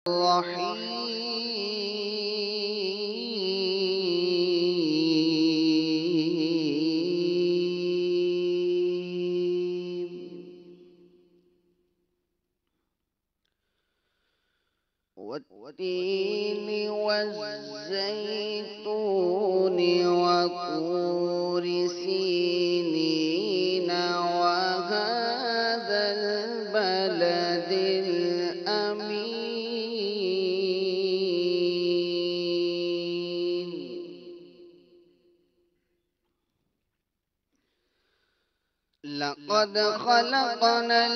الرحيم والتين والزيتون وطور سينين وهذا البلد الأمين لقد خلقنا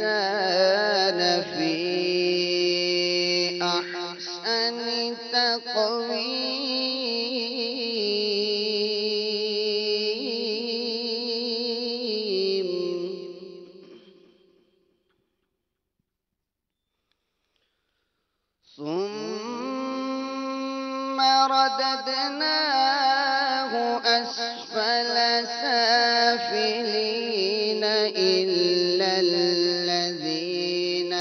الإنسان في أحسن تقويم ثم رددناه أسفل سافلين إلا الذين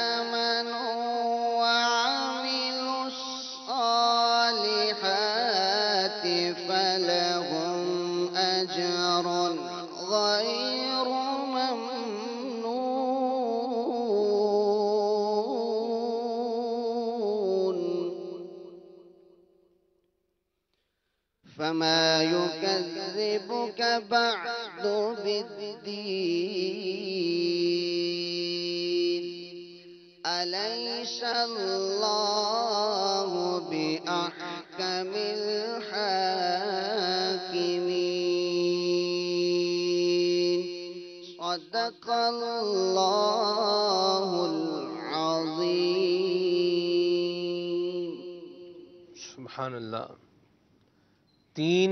آمنوا وعملوا الصالحات فلهم أجر غير ممنون فما يكذبك بعد بالدين أليس الله بأحكم الحاكمين صدق الله العظيم. سبحان الله. 3